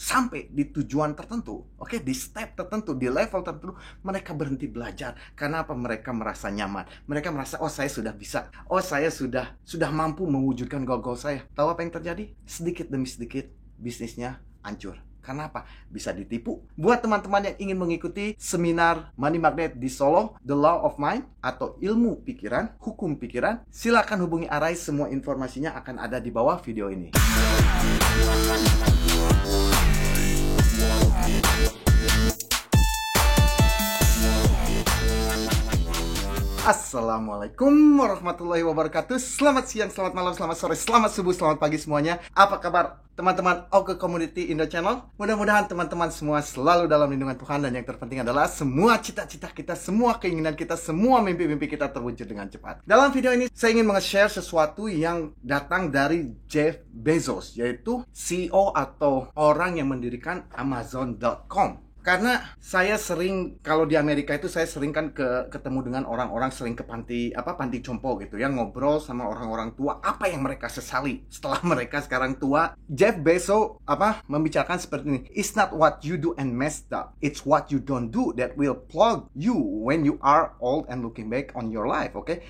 sampai di tujuan tertentu, oke, di step tertentu, di level tertentu, mereka berhenti belajar. Karena apa? Mereka merasa nyaman. Mereka merasa, oh saya sudah bisa, oh saya sudah mampu mewujudkan goal-goal saya. Tahu apa yang terjadi? Sedikit demi sedikit bisnisnya hancur. Karena apa? Bisa ditipu. Buat teman-teman yang ingin mengikuti seminar Money Magnet di Solo, The Law of Mind, atau ilmu pikiran, hukum pikiran, silakan hubungi Arais. Semua informasinya akan ada di bawah video ini. Assalamualaikum warahmatullahi wabarakatuh. Selamat siang, selamat malam, selamat sore, selamat subuh, selamat pagi semuanya. Apa kabar teman-teman Oke Community Indo Channel? Mudah-mudahan teman-teman semua selalu dalam lindungan Tuhan. Dan yang terpenting adalah semua cita-cita kita, semua keinginan kita, semua mimpi-mimpi kita terwujud dengan cepat. Dalam video ini saya ingin meng-share sesuatu yang datang dari Jeff Bezos, yaitu CEO atau orang yang mendirikan Amazon.com. Karena saya sering, kalau di Amerika itu saya sering kan ketemu dengan orang-orang, sering ke panti jompo gitu ya, ngobrol sama orang-orang tua, apa yang mereka sesali setelah mereka sekarang tua. Jeff Bezos membicarakan seperti ini, it's not what you do and messed up, it's what you don't do that will plug you when you are old and looking back on your life. Oke?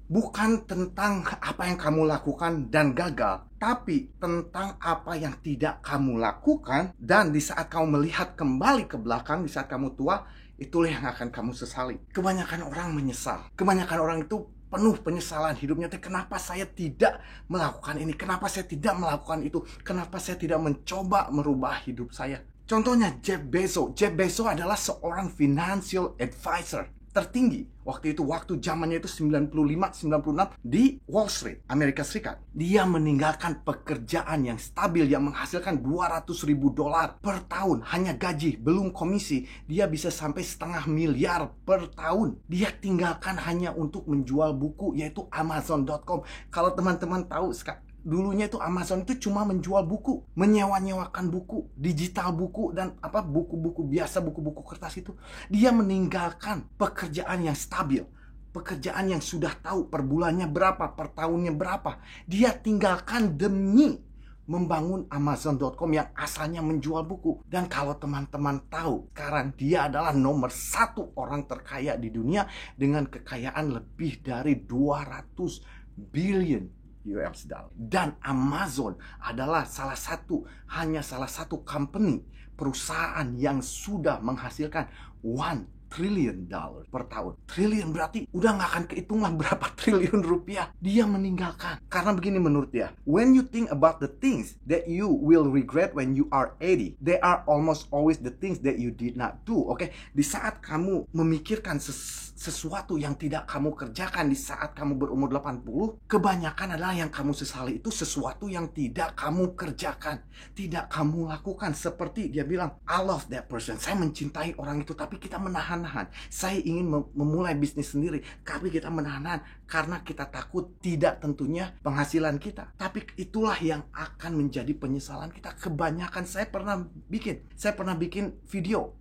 Bukan tentang apa yang kamu lakukan dan gagal, tapi tentang apa yang tidak kamu lakukan, dan di saat kamu melihat kembali ke belakang, di saat kamu tua, itulah yang akan kamu sesali. Kebanyakan orang menyesal. Kebanyakan orang itu penuh penyesalan hidupnya. Kenapa saya tidak melakukan ini? Kenapa saya tidak melakukan itu? Kenapa saya tidak mencoba merubah hidup saya? Contohnya Jeff Bezos. Jeff Bezos adalah seorang financial advisor tertinggi waktu itu, waktu zamannya itu 95-96 di Wall Street, Amerika Serikat. Dia meninggalkan pekerjaan yang stabil yang menghasilkan $200.000 per tahun, hanya gaji, belum komisi. Dia bisa sampai $500 million per tahun. Dia tinggalkan hanya untuk menjual buku, yaitu Amazon.com. Kalau teman-teman tahu, dulunya itu Amazon itu cuma menjual buku, menyewa-nyewakan buku, digital buku, dan buku-buku biasa, buku-buku kertas itu. Dia meninggalkan pekerjaan yang stabil, pekerjaan yang sudah tahu per bulannya berapa, per tahunnya berapa. Dia tinggalkan demi membangun Amazon.com yang asalnya menjual buku. Dan kalau teman-teman tahu, sekarang dia adalah nomor 1 orang terkaya di dunia dengan kekayaan lebih dari 200 billion US dollar. Dan Amazon adalah hanya salah satu company, perusahaan yang sudah menghasilkan $1 trillion per tahun. Triliun berarti udah nggak akan kehitung lah berapa triliun rupiah dia meninggalkan. Karena begini menurut dia, when you think about the things that you will regret when you are 80, they are almost always the things that you did not do. Oke? Di saat kamu memikirkan sesuatu yang tidak kamu kerjakan di saat kamu berumur 80, kebanyakan adalah yang kamu sesali itu sesuatu yang tidak kamu kerjakan, tidak kamu lakukan. Seperti dia bilang, I love that person, saya mencintai orang itu, tapi kita menahan. Saya ingin memulai bisnis sendiri, tapi kita menahan karena kita takut tidak tentunya penghasilan kita. Tapi itulah yang akan menjadi penyesalan kita. Kebanyakan saya pernah bikin video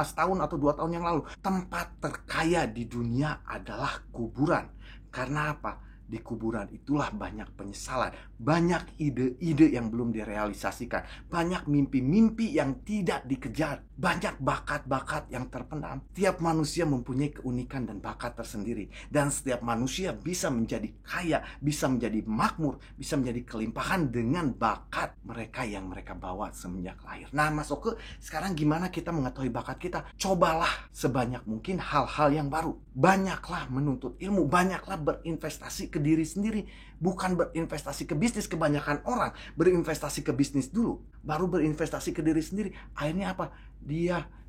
setahun atau 2 tahun yang lalu. Tempat terkaya di dunia adalah kuburan. Karena apa? Di kuburan itulah banyak penyesalan, banyak ide-ide yang belum direalisasikan, banyak mimpi-mimpi yang tidak dikejar, banyak bakat-bakat yang terpendam. Setiap manusia mempunyai keunikan dan bakat tersendiri, dan setiap manusia bisa menjadi kaya, bisa menjadi makmur, bisa menjadi kelimpahan dengan bakat mereka yang mereka bawa semenjak lahir. Nah, Mas Oke, sekarang gimana kita mengetahui bakat kita? Cobalah sebanyak mungkin hal-hal yang baru. Banyaklah menuntut ilmu, banyaklah berinvestasi ke diri sendiri, bukan berinvestasi ke bisnis. Kebanyakan orang berinvestasi ke bisnis dulu, baru berinvestasi ke diri sendiri. Akhirnya apa?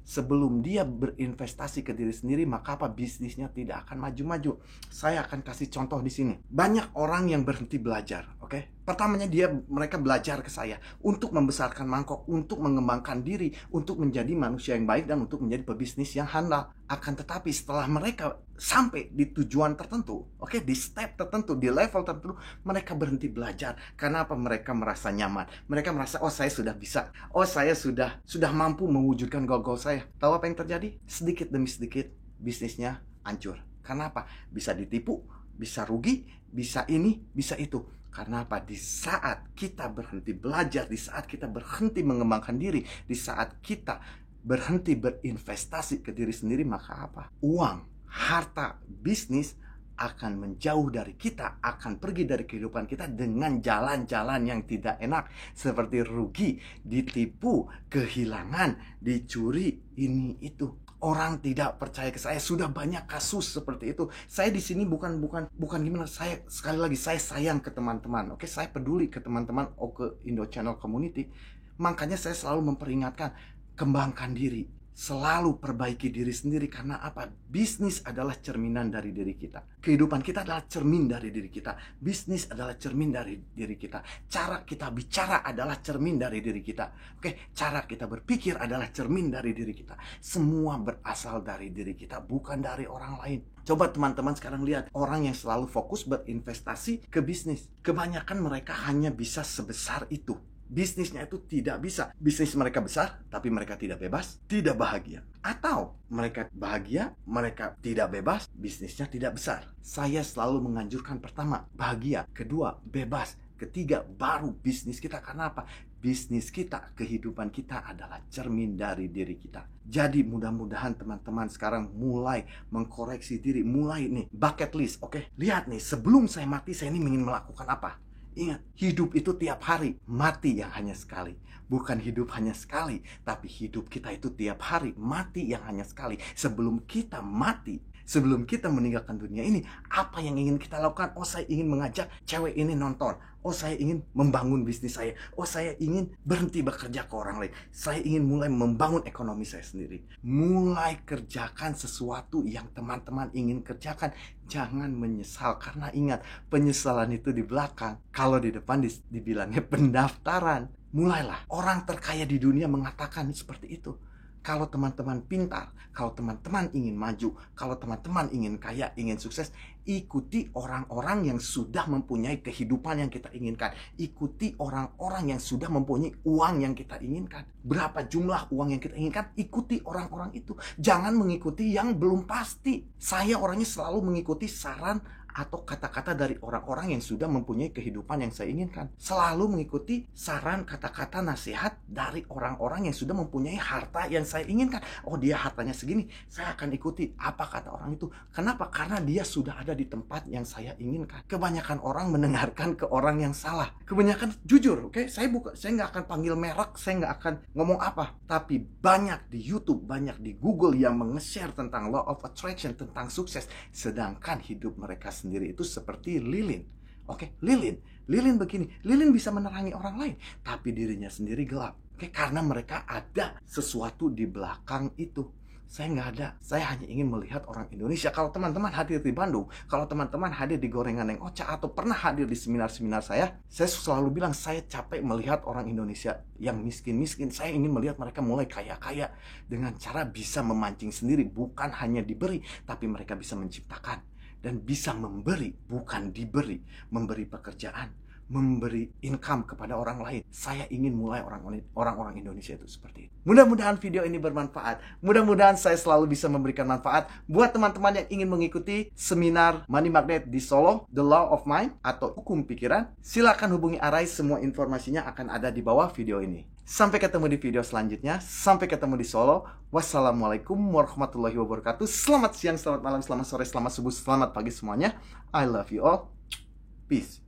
Sebelum dia berinvestasi ke diri sendiri, maka bisnisnya tidak akan maju-maju. Saya akan kasih contoh di sini. Banyak orang yang berhenti belajar, oke? Pertamanya mereka belajar ke saya untuk membesarkan mangkok, untuk mengembangkan diri, untuk menjadi manusia yang baik, dan untuk menjadi pebisnis yang handal. Akan tetapi setelah mereka sampai di tujuan tertentu, oke, di step tertentu, di level tertentu, mereka berhenti belajar. Karena apa? Mereka merasa nyaman. Mereka merasa, oh saya sudah bisa, oh saya sudah mampu mewujudkan goal-goal saya. Tahu apa yang terjadi? Sedikit demi sedikit bisnisnya hancur. Karena apa? Bisa ditipu, bisa rugi, bisa ini, bisa itu. Karena apa? Di saat kita berhenti belajar, di saat kita berhenti mengembangkan diri, di saat kita berhenti berinvestasi ke diri sendiri, maka apa? Uang, harta, bisnis akan menjauh dari kita, akan pergi dari kehidupan kita dengan jalan-jalan yang tidak enak, seperti rugi, ditipu, kehilangan, dicuri, ini itu. Orang tidak percaya ke saya, sudah banyak kasus seperti itu. Saya di sini bukan gimana, saya sekali lagi saya sayang ke teman-teman. Oke, saya peduli ke teman-teman Oke Indo Channel Community. Makanya saya selalu memperingatkan, kembangkan diri. Selalu perbaiki diri sendiri. Karena apa? Bisnis adalah cerminan dari diri kita. Kehidupan kita adalah cermin dari diri kita. Bisnis adalah cermin dari diri kita. Cara kita bicara adalah cermin dari diri kita. Oke, cara kita berpikir adalah cermin dari diri kita. Semua berasal dari diri kita, bukan dari orang lain. Coba teman-teman sekarang lihat orang yang selalu fokus berinvestasi ke bisnis. Kebanyakan mereka hanya bisa sebesar itu. Bisnisnya itu tidak bisa. Bisnis mereka besar, tapi mereka tidak bebas, tidak bahagia. Atau mereka bahagia, mereka tidak bebas, bisnisnya tidak besar. Saya selalu menganjurkan pertama, bahagia. Kedua, bebas. Ketiga, baru bisnis kita. Karena apa? Bisnis kita, kehidupan kita adalah cermin dari diri kita. Jadi mudah-mudahan teman-teman sekarang mulai mengkoreksi diri. Mulai nih, bucket list, oke? Lihat nih, sebelum saya mati, saya ini ingin melakukan apa? Ingat, hidup itu tiap hari, mati yang hanya sekali. Bukan hidup hanya sekali, tapi hidup kita itu tiap hari, mati yang hanya sekali. Sebelum kita mati, sebelum kita meninggalkan dunia ini, apa yang ingin kita lakukan? Oh, saya ingin mengajak cewek ini nonton. Oh, saya ingin membangun bisnis saya. Oh, saya ingin berhenti bekerja ke orang lain. Saya ingin mulai membangun ekonomi saya sendiri. Mulai kerjakan sesuatu yang teman-teman ingin kerjakan. Jangan menyesal, karena ingat, penyesalan itu di belakang. Kalau di depan dibilangnya pendaftaran. Mulailah. Orang terkaya di dunia mengatakan seperti itu. Kalau teman-teman pintar, kalau teman-teman ingin maju, kalau teman-teman ingin kaya, ingin sukses, ikuti orang-orang yang sudah mempunyai kehidupan yang kita inginkan. Ikuti orang-orang yang sudah mempunyai uang yang kita inginkan. Berapa jumlah uang yang kita inginkan, ikuti orang-orang itu. Jangan mengikuti yang belum pasti. Saya orangnya selalu mengikuti saran atau kata-kata dari orang-orang yang sudah mempunyai kehidupan yang saya inginkan. Selalu mengikuti saran, kata-kata, nasihat dari orang-orang yang sudah mempunyai harta yang saya inginkan. Oh, dia hartanya segini, saya akan ikuti apa kata orang itu. Kenapa? Karena dia sudah ada di tempat yang saya inginkan. Kebanyakan orang mendengarkan ke orang yang salah. Kebanyakan, jujur, oke? Saya nggak akan panggil merek, saya nggak akan ngomong apa. Tapi banyak di YouTube, banyak di Google yang menge-share tentang law of attraction, tentang sukses. Sedangkan hidup mereka sendiri itu seperti lilin. Oke, lilin begini. Lilin bisa menerangi orang lain, tapi dirinya sendiri gelap. Oke, karena mereka ada sesuatu di belakang itu. Saya nggak ada. Saya hanya ingin melihat orang Indonesia. Kalau teman-teman hadir di Bandung, kalau teman-teman hadir di Gorengan yang Ocha, atau pernah hadir di seminar-seminar saya selalu bilang, saya capek melihat orang Indonesia yang miskin-miskin. Saya ingin melihat mereka mulai kaya-kaya dengan cara bisa memancing sendiri. Bukan hanya diberi, tapi mereka bisa menciptakan. Dan bisa memberi, bukan diberi. Memberi pekerjaan, memberi income kepada orang lain. Saya ingin mulai orang-orang Indonesia itu seperti itu. Mudah-mudahan video ini bermanfaat. Mudah-mudahan saya selalu bisa memberikan manfaat buat teman-teman yang ingin mengikuti seminar Money Magnet di Solo, The Law of Mind atau Hukum Pikiran. Silakan hubungi Arai, semua informasinya akan ada di bawah video ini. Sampai ketemu di video selanjutnya. Sampai ketemu di Solo. Wassalamualaikum warahmatullahi wabarakatuh. Selamat siang, selamat malam, selamat sore, selamat subuh, selamat pagi semuanya. I love you all. Peace.